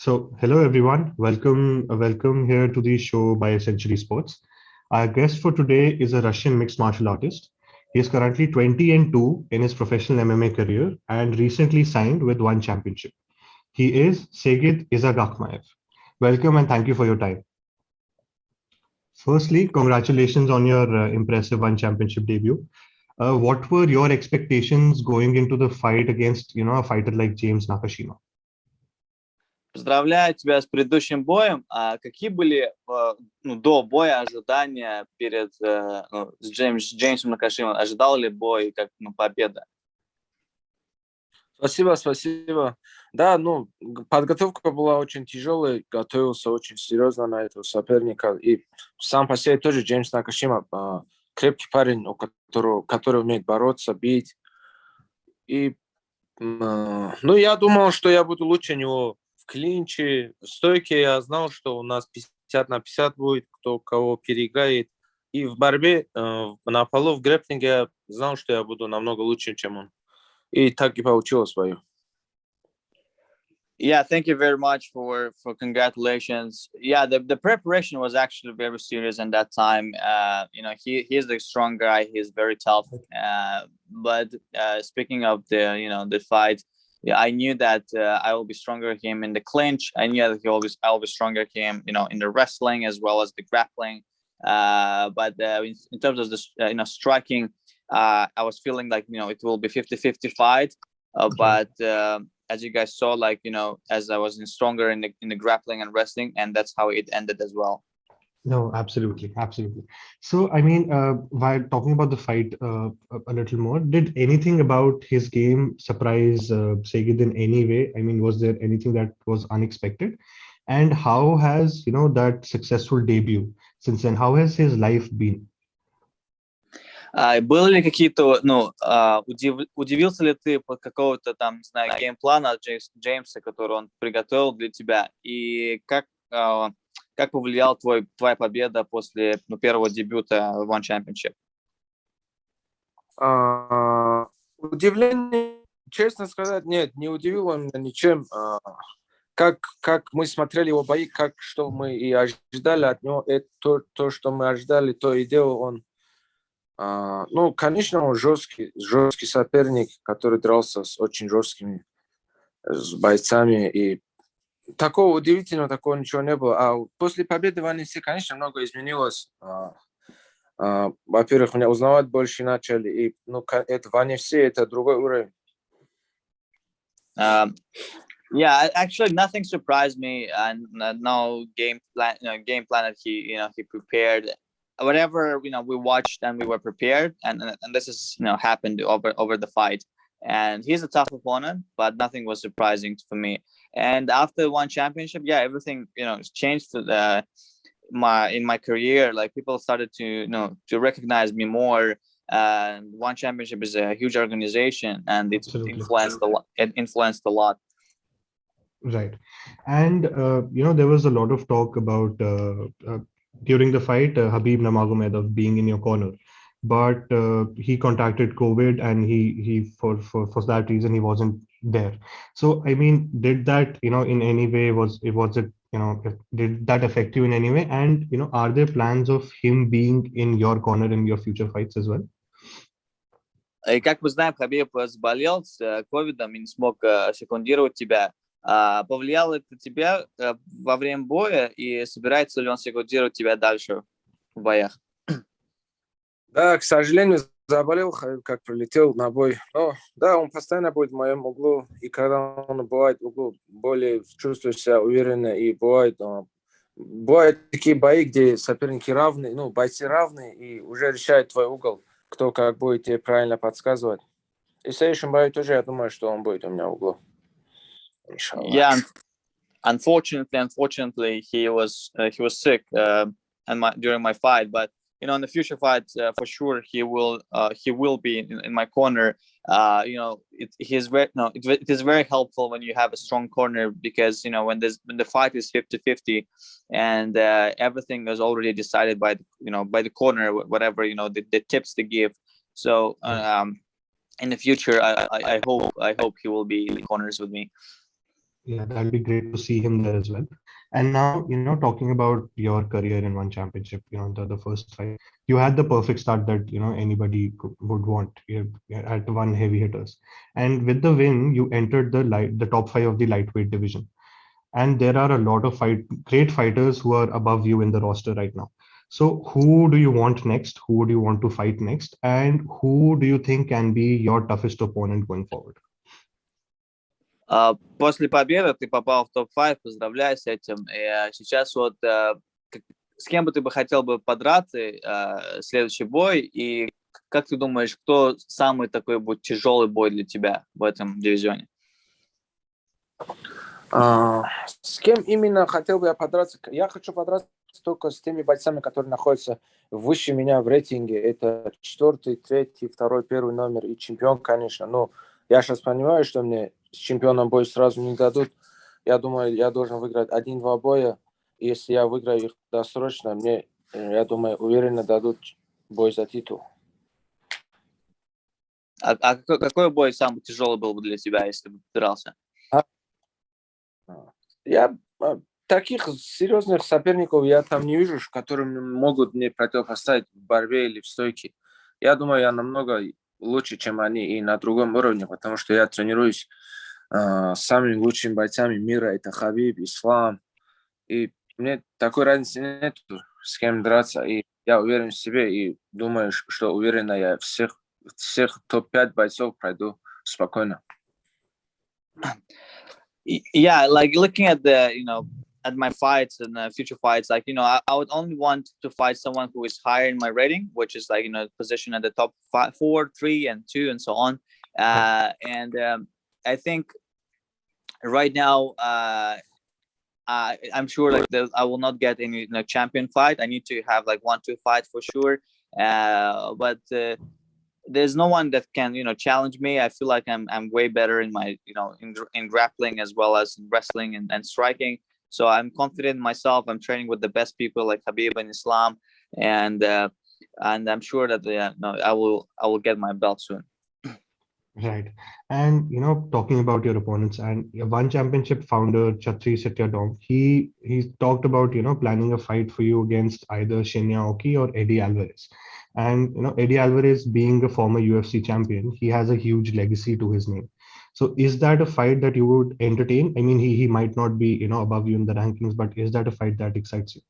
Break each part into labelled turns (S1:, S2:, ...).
S1: Hello everyone. Welcome here to the show by Essentially Sports. Our guest for today is a Russian mixed martial artist. He is currently 20 and 2 in his professional MMA career and recently signed with one championship. He is Saygid Izagakhmaev. Welcome and thank you for your time. Firstly, congratulations on your impressive one championship debut. What were your expectations going into the fight against, a fighter like James Nakashima?
S2: Поздравляю тебя с предыдущим боем. А какие были до боя ожидания перед с Джеймсом Накашима? Ожидал ли бой как победа?
S3: Спасибо. Да, подготовка была очень тяжелой, готовился очень серьезно на этого соперника. И сам по себе тоже Джеймс Накашима крепкий парень, который умеет бороться, бить. И я думал, что я буду лучше него в клинче, в стойке. Я знал, что у нас 50-50 будет, кто кого переиграет. И в борьбе на полу, в грэпплинге я знал, что я буду намного лучше, чем он. И так и получилось бою.
S2: Yeah, thank you very much for congratulations. Yeah, the preparation was actually very serious in that time. He is the strong guy. He's very tough. But speaking of the fight, yeah, I knew that I will be stronger him in the clinch. I knew that I'll be stronger him, in the wrestling as well as the grappling. But in terms of the striking, I was feeling like it will be 50-50 fight. But as you guys saw, as I was stronger in the grappling and wrestling, and that's how it ended as well.
S1: No, absolutely. So, while talking about the fight a little more, did anything about his game surprise Saygid in any way? Was there anything that was unexpected? And how has, that successful debut since then, how has his life been?
S2: Были ли какие-то, удивился ли ты под какого-то там, не знаю, геймплана Джеймса, который он приготовил для тебя? И как повлияла твоя победа после первого дебюта в One Championship?
S3: Удивление, честно сказать, нет, не удивил он меня ничем. Как мы смотрели его бои, что мы и ожидали от него, это то, что мы ожидали, то и делал он. Конечно, он жесткий соперник, который дрался с очень жесткими бойцами. И такого удивительного, такого ничего не было. А после победы в Аннесе, конечно, много изменилось. Во-первых, меня узнавать больше начали. И это в Аннесе, это другой уровень.
S2: Yeah, actually, nothing surprised me, and no game plan that he prepared. Whatever we watched and we were prepared, and this is happened over the fight. And he's a tough opponent, but nothing was surprising for me. And after one championship, yeah, everything changed in my career. Like people started to recognize me more. And one championship is a huge organization, and it influenced a lot.
S1: Right. And, there was a lot of talk about during the fight, Khabib Nurmagomedov being in your corner, but he contracted COVID and he for that reason, he wasn't there. So, did that, in any way did that affect you in any way? And, are there plans of him being in your corner in your future fights as well?
S2: И как мы знаем, Хабиб заболел с ковидом и не смог секундировать тебя. Повлияло это тебя во время боя, и собирается ли он секундировать тебя дальше в боях?
S3: Да, к сожалению, заболел, как прилетел на бой. Но да, он постоянно будет в моем углу, и когда он бывает в углу, более чувствую себя уверенно, и бывают такие бои, где соперники равны, бойцы равны, и уже решает твой угол, кто как будет тебе правильно подсказывать. И в следующем бою тоже, я думаю, что он будет у меня в углу.
S2: Yeah, unfortunately, he was sick during my fight, but in the future fights, for sure he will be in my corner. It is very helpful when you have a strong corner, because when the fight is 50-50 and everything is already decided by the corner, whatever the tips they give. So in the future, I hope he will be in the corners with me.
S1: Yeah, that'll be great to see him there as well. And now, talking about your career in one championship, the first fight, you had the perfect start that, anybody would want, at one heavy hitters. And with the win, you entered the top five of the lightweight division. And there are a lot of great fighters who are above you in the roster right now. So who do you want next? Who do you want to fight next? And who do you think can be your toughest opponent going forward?
S2: После победы ты попал в топ-5, поздравляю с этим. И сейчас вот с кем бы ты бы хотел бы подраться следующий бой, и как ты думаешь, кто самый такой будет тяжелый бой для тебя в этом дивизионе?
S3: С кем именно хотел бы я подраться? Я хочу подраться только с теми бойцами, которые находятся выше меня в рейтинге. Это 4-й, 3-й, 2-й, 1-й номер и чемпион, конечно. Но я сейчас понимаю, что мне с чемпионом бой сразу не дадут. Я думаю, я должен выиграть 1-2 боя. И если я выиграю их досрочно, мне, я думаю, уверенно дадут бой за титул.
S2: А какой бой самый тяжелый был бы для тебя, если бы ты дрался?
S3: Я таких серьезных соперников я там не вижу, которые могут мне противопоставить в борьбе или в стойке. Я думаю, я намного лучше, чем они, и на другом уровне, потому что я тренируюсь с самыми лучшими бойцами мира. Это Хабиб, Ислам. И мне такой разницы нет, с кем драться. И я уверен в себе и думаю, что уверенно я всех топ-5 бойцов пройду спокойно.
S2: Yeah, like looking at at my fights and future fights, like, I would only want to fight someone who is higher in my rating, which is like, position at the top 5, 4, 3, and 2, and so on. And I think right now, I'm sure like I will not get any champion fight. I need to have like 1-2 fights for sure. But there's no one that can challenge me. I feel like I'm way better in my in grappling as well as in wrestling and striking. So I'm confident in myself. I'm training with the best people like Khabib and Islam, and I'm sure that I will get my belt soon.
S1: Right. And talking about your opponents, and one championship founder Chatri Satyadom, he talked about planning a fight for you against either Shinya Aoki or Eddie Alvarez. And Eddie Alvarez being a former UFC champion, he has a huge legacy to his name. So is that a fight that you would entertain? I mean, he might not be above you in the rankings, but is that a fight that excites you?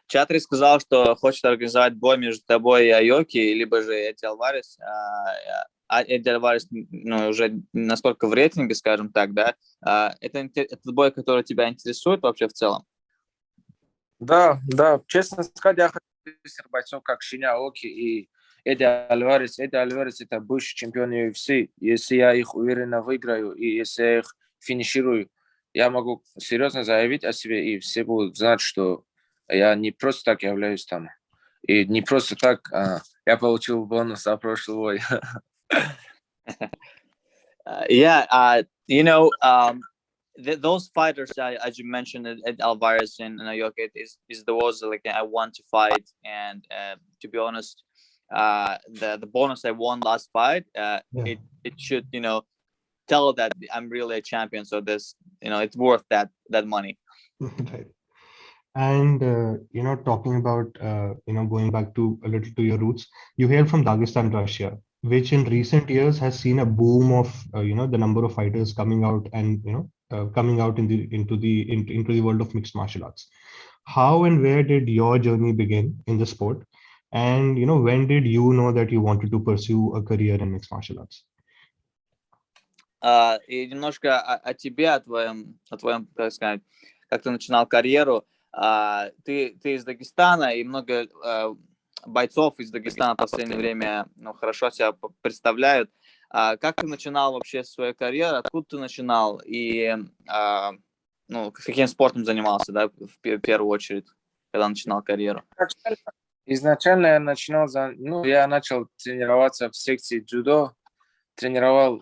S2: Чатри сказал, что хочет организовать бой между тобой и Айоки, либо же Эдди Альварес. Эдди Альварес уже настолько в рейтинге, скажем так, да? Это бой, который тебя интересует вообще в целом?
S3: Да, честно сказать, я хочу бойцов, как Шиня Аоки и Эдди Альварес. Эдди Альварес – это бывший чемпион UFC. Если я их уверенно выиграю и если я их финиширую, я могу серьезно заявить о себе, и все будут знать, что я не просто так являюсь там. И не просто так я получил бонус за прошлый бой.
S2: Yeah, those fighters, as you mentioned, Ed Alvarez and Aoki, is the ones like I want to fight. And to be honest, the bonus I won last fight, it should tell that I'm really a champion. So this it's worth that money.
S1: Right. And talking about going back to a little to your roots, you hail from Dagestan, Russia, which in recent years has seen a boom of the number of fighters coming out and coming out into the world of mixed martial arts. How and where did your journey begin in the sport, and when did you know that you wanted to pursue a career in mixed martial arts?
S2: И немножко о тебе, о твоем, как сказать, как ты начинал карьеру. Ты из Дагестана, и много бойцов из Дагестана в последнее время хорошо себя представляют. Как ты начинал вообще свою карьеру? Откуда ты начинал? И каким спортом занимался, да, в первую очередь, когда начинал карьеру?
S3: Изначально я начал тренироваться в секции дзюдо. Тренировал,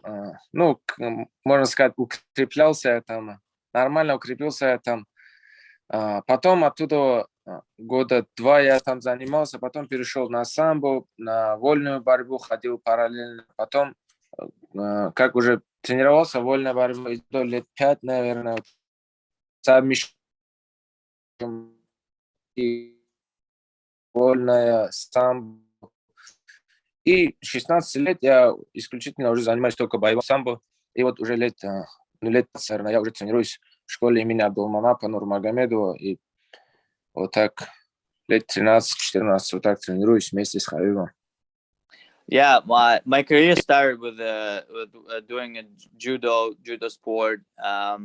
S3: можно сказать, укреплялся я там, нормально укрепился я там. Потом оттуда 2 года я там занимался, потом перешел на самбо, на вольную борьбу, ходил параллельно. Потом, как уже тренировался вольной борьбой лет 5, наверное, сабмишн и вольная самбо. И 16 лет я исключительно уже занимаюсь только боевым самбо. И вот уже лет 15, наверное, я уже тренируюсь в школе имени Абдулманапа Нурмагомедова. И вот так лет 13-14 вот так тренируюсь вместе с Хабибом.
S2: Yeah, my career started with doing a judo sport. I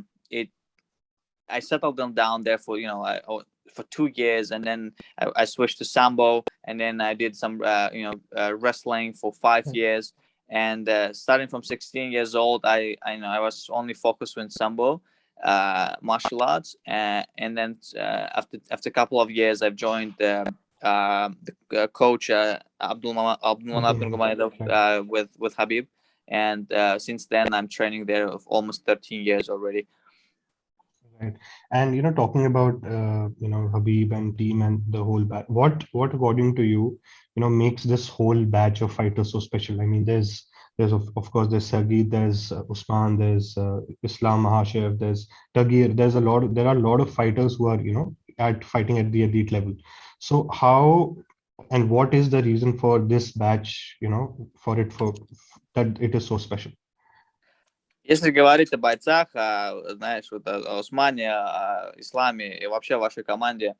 S2: settled them down there for for 2 years, and then I switched to sambo, and then I did some wrestling for 5 years. And starting from 16 years old, I was only focused on sambo martial arts, and then after a couple of years, I've joined the coach Abdulmanap Nurmagomedov with Khabib, and since then I'm training there of almost 13 years already.
S1: Right. And talking about Habib and team and the whole batch, what according to you, makes this whole batch of fighters so special? I mean, there's of course there's Saygid, there's Usman, there's Islam Mahashev, there's Tagir. There are a lot of fighters who are at fighting at the elite level. So how and what is the reason for this batch? For that it is so special.
S2: Если говорить о бойцах, знаешь, вот о Усмане, о Исламе и вообще о вашей команде,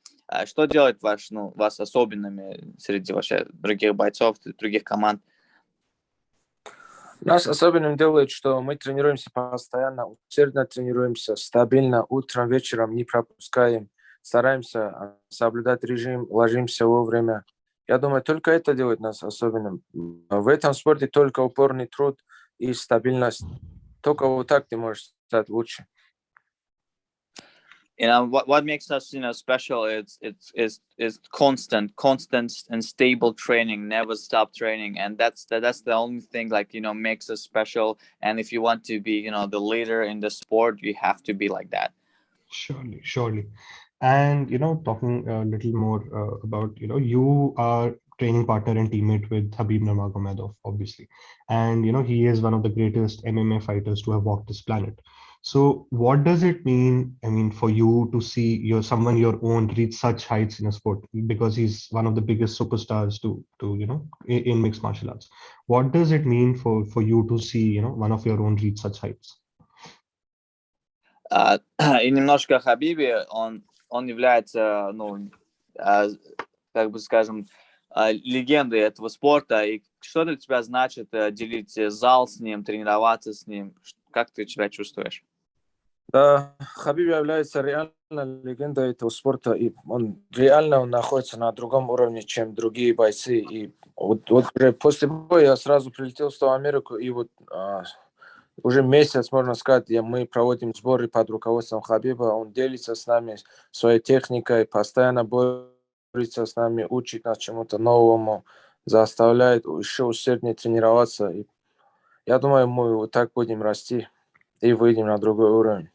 S2: что делает вас особенными среди вообще других бойцов, других команд?
S3: Нас особенным делает, что мы тренируемся постоянно, усердно тренируемся, стабильно, утром, вечером не пропускаем, стараемся соблюдать режим, ложимся вовремя. Я думаю, только это делает нас особенным. В этом спорте только упорный труд и стабильность. Только вот так ты можешь стать лучше.
S2: What makes us special is constant and stable training, never stop training, and that's the only thing makes us special. And if you want to be the leader in the sport, you have to be like that.
S1: Surely. And talking a little more about you are training partner and teammate with Khabib Nurmagomedov, obviously, and he is one of the greatest MMA fighters to have walked this planet. So what does it mean, I mean, for you to see someone your own reach such heights in a sport, because he's one of the biggest superstars to in mixed martial arts? What does it mean for you to see one of your own reach such heights?
S2: И немножко о Хабибе, он является, как бы скажем, легендой этого спорта. И что для тебя значит делить зал с ним, тренироваться с ним? Как ты себя чувствуешь?
S3: Да, Хабиб является реально легендой этого спорта, и он находится на другом уровне, чем другие бойцы. И вот уже после боя я сразу прилетел в Америку, и вот уже месяц, можно сказать, мы проводим сборы под руководством Хабиба. Он делится с нами своей техникой, постоянно борется с нами, учит нас чему-то новому, заставляет еще усерднее тренироваться. И я думаю, мы вот так будем расти и выйдем на другой уровень.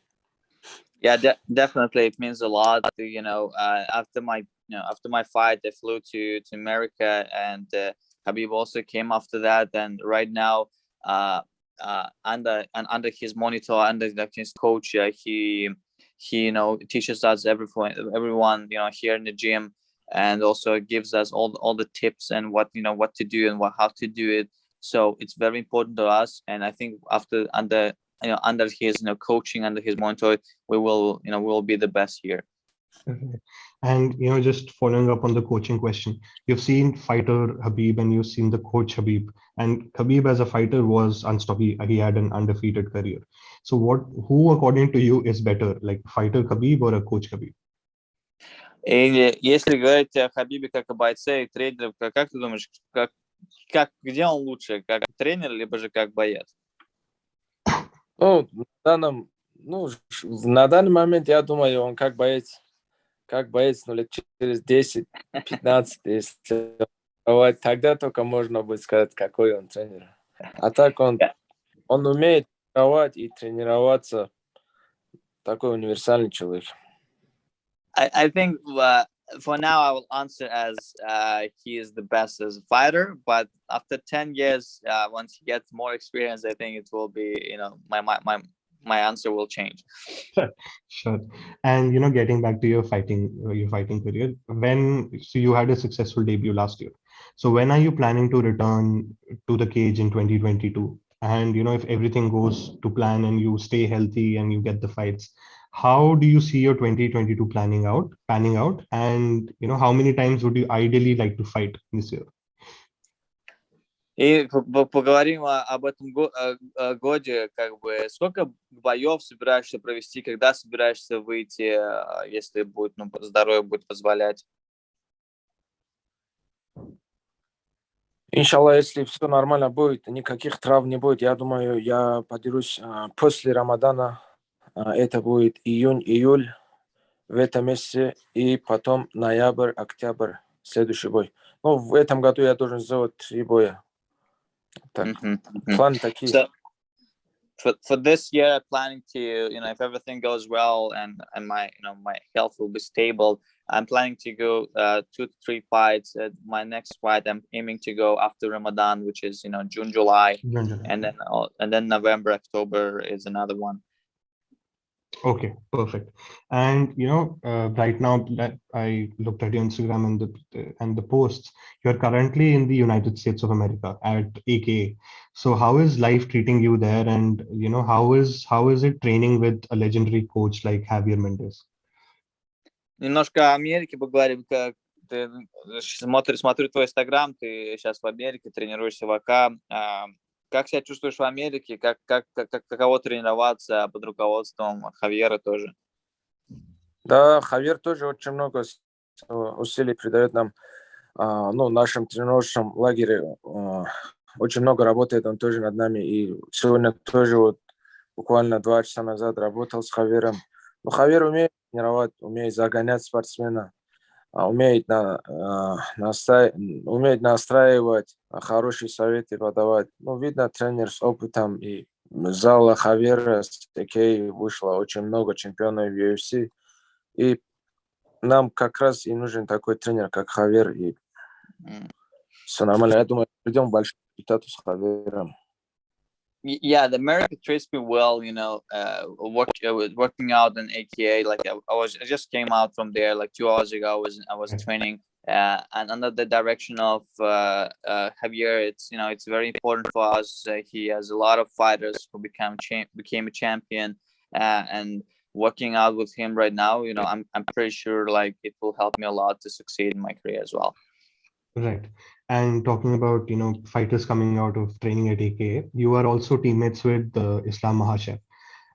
S2: Yeah, definitely, it means a lot. After my fight, I flew to America, and Khabib also came after that. And right now, under his monitor, under his coach, he teaches us everyone here in the gym, and also gives us all the tips and what to do and how to do it. So it's very important to us, and I think under his coaching, under his monitor, we will be the best here.
S1: And just following up on the coaching question, you've seen fighter Khabib and you've seen the coach Khabib, and Khabib as a fighter was unstoppable. He had an undefeated career. So who according to you is better, like fighter Khabib or a coach Khabib?
S2: И если говорить о Хабибе как о бойце и тренере, как ты думаешь, где он лучше, как тренер либо же как боец?
S3: На данный момент я думаю, он как боец, но лет через 10-15, если тогда только можно будет сказать, какой он тренер. А так он умеет тренировать и тренироваться, такой универсальный человек.
S2: I think for now, I will answer as he is the best as a fighter. But after 10 years, once he gets more experience, I think it will be, my answer will change.
S1: Sure. And getting back to your fighting career, so you had a successful debut last year. So when are you planning to return to the cage in 2022? And if everything goes to plan and you stay healthy and you get the fights, how do you see your 2022 panning out? And how many times would you ideally like to fight this year?
S2: И поговорим об этом годе, как бы, сколько боев собираешься провести, когда собираешься выйти, если будет, здоровье будет позволять?
S3: Иншаллах, если все нормально будет, никаких травм не будет, я думаю, я подерусь после Рамадана. Это будет июнь-июль в этом месяце, и потом ноябрь, октябрь, следующий бой. Ну, в этом году я должен сделать 3 боя. Так, планы такие.
S2: So, for this year, planning to, if everything goes well and my, my health will be stable, I'm planning to go 2 to 3 fights. My next fight, I'm aiming to go after Ramadan, which is, June, July, and then November, October is another one.
S1: Okay, perfect. And right now that I looked at your Instagram and the posts, you're currently in the United States of America at AKA. So how is life treating you there? And how is it training with a legendary coach like Javier Mendez?
S2: Немножко о Америке поговорим. Как ты смотрю твой Инстаграм, ты сейчас в Америке, тренируешься в АК. Как себя чувствуешь в Америке? Каково тренироваться под руководством Хавьера тоже?
S3: Да, Хавьер тоже очень много усилий придает нам, в нашем тренировочном лагере. Очень много работает он тоже над нами. И сегодня тоже буквально 2 часа назад работал с Хавьером. Но Хавьер умеет тренировать, умеет загонять спортсмена, умеет настраивать, хорошие советы подавать. Видно, тренер с опытом, и из зала Хавьера с ТК вышло очень много чемпионов в UFC. И нам как раз и нужен такой тренер, как Хавьер, и все нормально. Я думаю, придем к большому результату с Хавьером.
S2: Yeah, the America treats me well, working out in AKA. Like I just came out from there like 2 hours ago. I was training and under the direction of Javier. It's very important for us. He has a lot of fighters who became a champion, and working out with him right now, I'm pretty sure like it will help me a lot to succeed in my career as well.
S1: Right. And talking about, fighters coming out of training at AKA, you are also teammates with Islam Makhachev.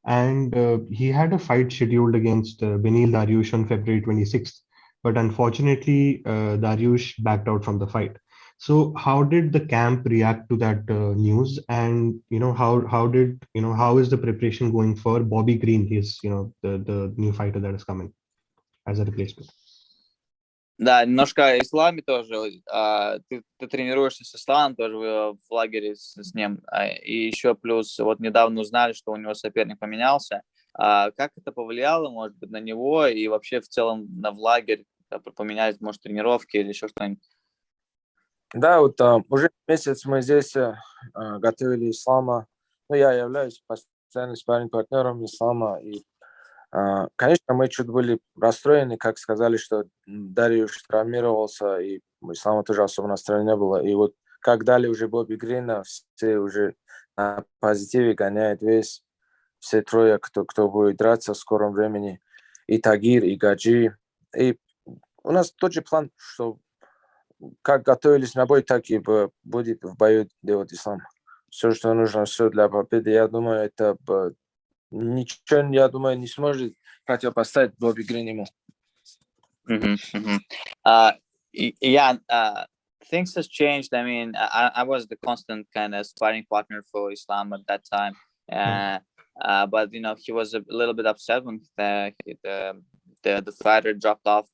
S1: And he had a fight scheduled against Benil Dariush on February 26th. But unfortunately, Dariush backed out from the fight. So how did the camp react to that news? And, how is the preparation going for Bobby Green? He's, the new fighter that is coming as a replacement.
S2: Да, немножко о Исламе тоже. Ты тренируешься с Исламом тоже в лагере с ним. И еще плюс вот недавно узнали, что у него соперник поменялся. Как это повлияло, может быть, на него и вообще в целом в лагерь? Поменялись, может, тренировки или еще что-нибудь?
S3: Да, уже месяц мы здесь готовили Ислама. Я являюсь постоянным спарринг-партнером Ислама. И, конечно, мы чуть были расстроены, как сказали, что Дариуш травмировался, и у Ислама тоже особо настроения не было. И как дали уже Бобби Грина, все уже на позитиве гоняют все 3, кто будет драться в скором времени. И Тагир, и Гаджи. И у нас тот же план, что как готовились на бой, так и будет в бою делать Ислам. Все, что нужно, все для победы. Я думаю, это ничего, я думаю, не сможет противопоставить Бобби Грин ему.
S2: Things has changed. I mean, I was the constant kind of sparring partner for Islam at that time. But he was a little bit upset when the fighter dropped off.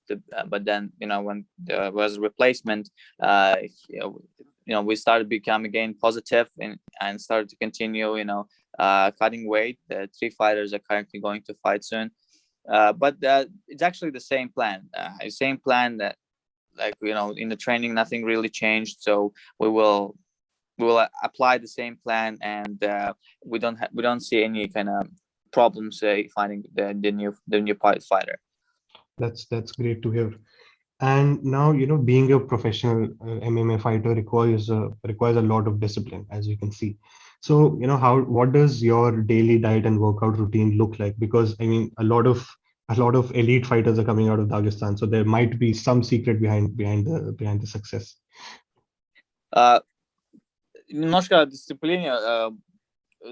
S2: But then when there was a replacement, we started becoming again positive and started to continue cutting weight. The 3 fighters are currently going to fight soon. But it's actually the same plan. Same plan that, like, in the training, nothing really changed. So we will apply the same plan, and we don't see any kind of problems finding the new fighter.
S1: That's great to hear. And now, being a professional MMA fighter requires a lot of discipline, as you can see. So, what does your daily diet and workout routine look like? Because I mean, a lot of elite fighters are coming out of Dagestan, so there might be some secret behind the success.
S2: Uh, Немножко о дисциплине.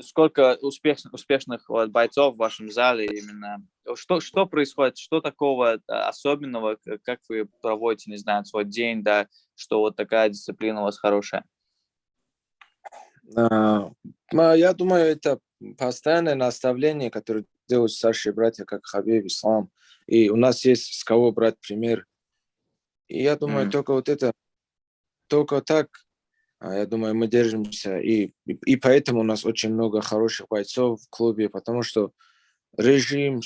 S2: Сколько успешных вот бойцов в вашем зале именно? Что происходит? Что такого особенного? Как вы проводите, не знаю, свой день, да, что вот такая дисциплина у вас хорошая?
S3: Я думаю, это постоянное наставление, которое делают старшие братья, как Хабиб, Ислам. И у нас есть с кого брать пример. И я думаю, только так, я думаю, мы держимся. И поэтому у нас очень много хороших бойцов в клубе, потому что режим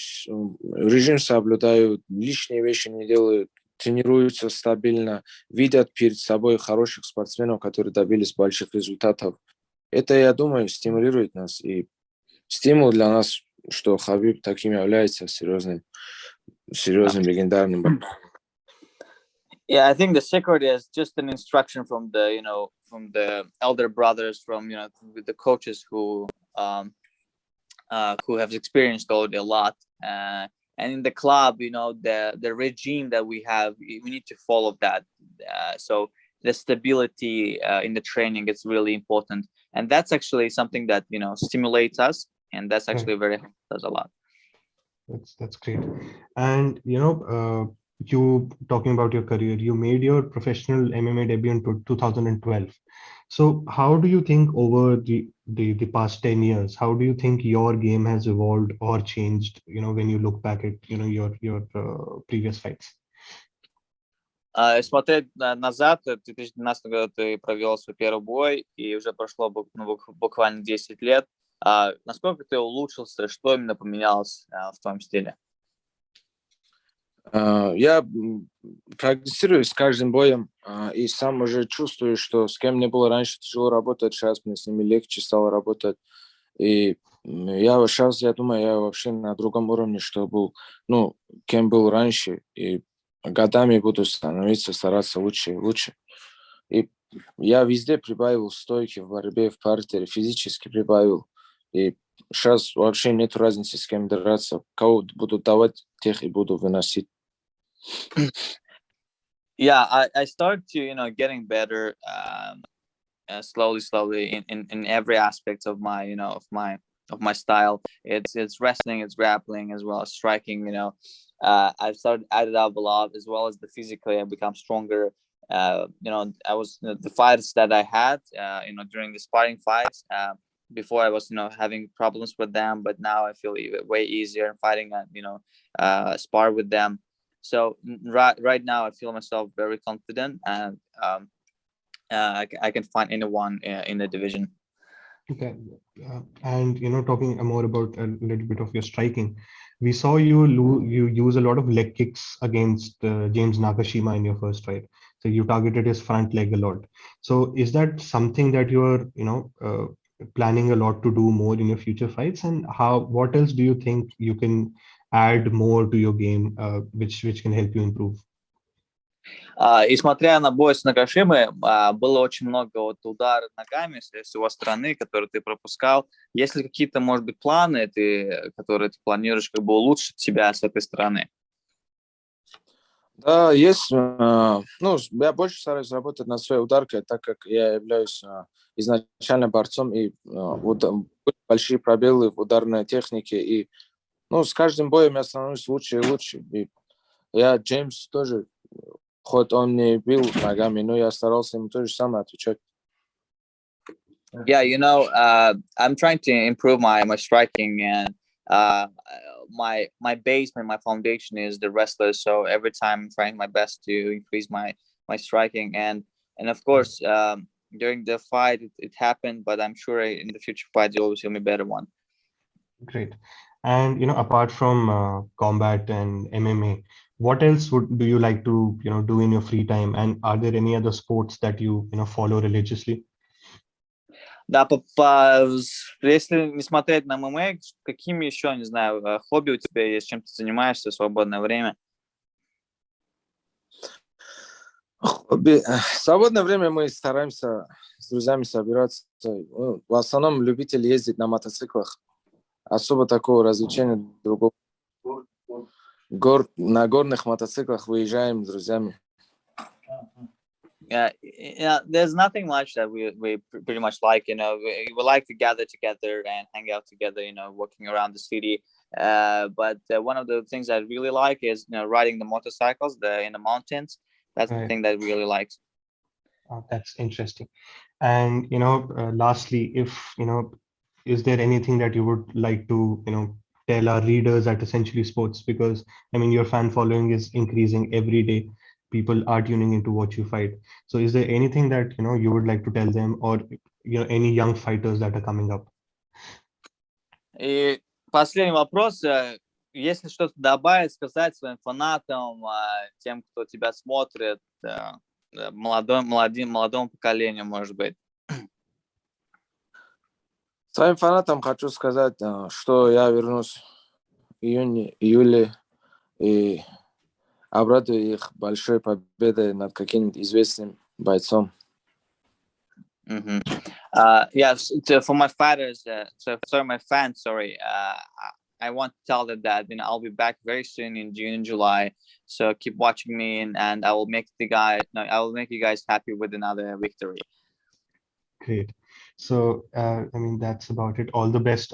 S3: соблюдают, лишние вещи не делают, тренируются стабильно, видят перед собой хороших спортсменов, которые добились больших результатов. Это, я думаю, стимулирует нас. И стимул для нас, что Хабиб таким является серьезным легендарным.
S2: Yeah, I think the secret is just an instruction from the elder brothers, from the coaches who have experienced already a lot. And in the club, the regime that we have, we need to follow that. So the stability in the training is really important, and that's actually something that stimulates us, and that's actually very does a lot.
S1: That's great. And you talking about your career, you made your professional MMA debut in 2012. So how do you think over the past 10 years, how do you think your game has evolved or changed, when you look back at, your previous fights?
S2: Смотреть назад, в 2012 году ты провел свой первый бой, и уже прошло буквально 10 лет. Насколько ты улучшился, что именно поменялось в твоем стиле?
S3: Я прогрессирую с каждым боем, и сам уже чувствую, что с кем мне было раньше тяжело работать, сейчас мне с ними легче стало работать. И сейчас, я думаю, я вообще на другом уровне, что был, кем был раньше, и годами буду стараться лучше и лучше. И я везде прибавил стойки в борьбе, в партере, физически прибавил. И сейчас вообще нет разницы, с кем драться. Кого буду давать, тех и буду выносить.
S2: Yeah, I started to getting better slowly in every aspect of my of my style. It's wrestling, it's grappling, as well as striking. I've started added up a lot, as well as the physically. I've become stronger. I was the fights that I had during the sparring fights. Before I was having problems with them, but now I feel way easier fighting and spar with them. So right now I feel myself very confident, and I can find anyone in the division.
S1: Okay. And talking more about a little bit of your striking, we saw you use a lot of leg kicks against James Nakashima in your first fight. So you targeted his front leg a lot. So is that something that you're planning a lot to do more in your future fights? And what else do you think you can add more to your game, which can help you improve?
S2: И смотря на бой с Накашимой, было очень много вот ударов ногами с его стороны, которые ты пропускал. Есть ли какие-то, может быть, планы, которые ты планируешь улучшить себя с этой стороны?
S3: Да, есть. Я больше стараюсь работать над своей ударкой, так как я являюсь изначально борцом, и большие пробелы в ударной технике. И с каждым боем я становлюсь лучше и лучше. И Джеймс тоже, хоть он не бил ногами, но я старался ему то же самое отвечать.
S2: Yeah, I'm trying to improve my striking, and my basement, my foundation is the wrestler. So every time I'm trying my best to increase my striking, and of course during the fight it happened, but I'm sure in the future fights you always will be a better one.
S1: Great. And apart from combat and MMA, what else do you like to do in your free time? And are there any other sports that you follow religiously?
S2: Да, если не смотреть на ММА, какими еще, не знаю, хобби у тебя есть, чем ты занимаешься в свободное время?
S3: Хобби. В свободное время мы стараемся с друзьями собираться. В основном любитель ездить на мотоциклах. Особо такого развлечения другого. На горных мотоциклах выезжаем с друзьями.
S2: Yeah, there's nothing much that we pretty much like. We like to gather together and hang out together. Walking around the city. But one of the things I really like is riding the motorcycles in the mountains. That's the thing that I really likes.
S1: That's interesting. And lastly, if is there anything that you would like to tell our readers at Essentially Sports? Because I mean, your fan following is increasing every day. People are tuning in to watch you fight. So is there anything that you would like to tell them, or any young fighters that are coming up?
S2: И последний вопрос. Если что-то добавить, сказать своим фанатам, тем, кто тебя смотрит, молодому поколению, может быть.
S3: Своим фанатам хочу сказать, что я вернусь в июле и обрадую их большой победой над каким-нибудь известным бойцом.
S2: Yes, for my fighters, my fans, I want to tell them that I'll be back very soon in June and July. So keep watching me, and I will make you guys happy with another victory.
S1: Great. So I mean, that's about it. All the best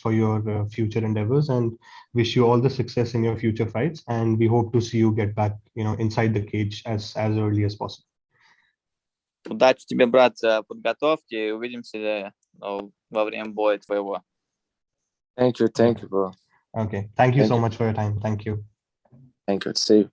S1: for your future endeavors, and wish you all the success in your future fights. And we hope to see you get back inside the cage as early as possible.
S2: Удачи тебе, брат, в подготовке. Увидимся во время боя твоего.
S3: Thank you, bro.
S1: Okay. Thank you so much for your time. Thank you.
S3: Thank you. See you.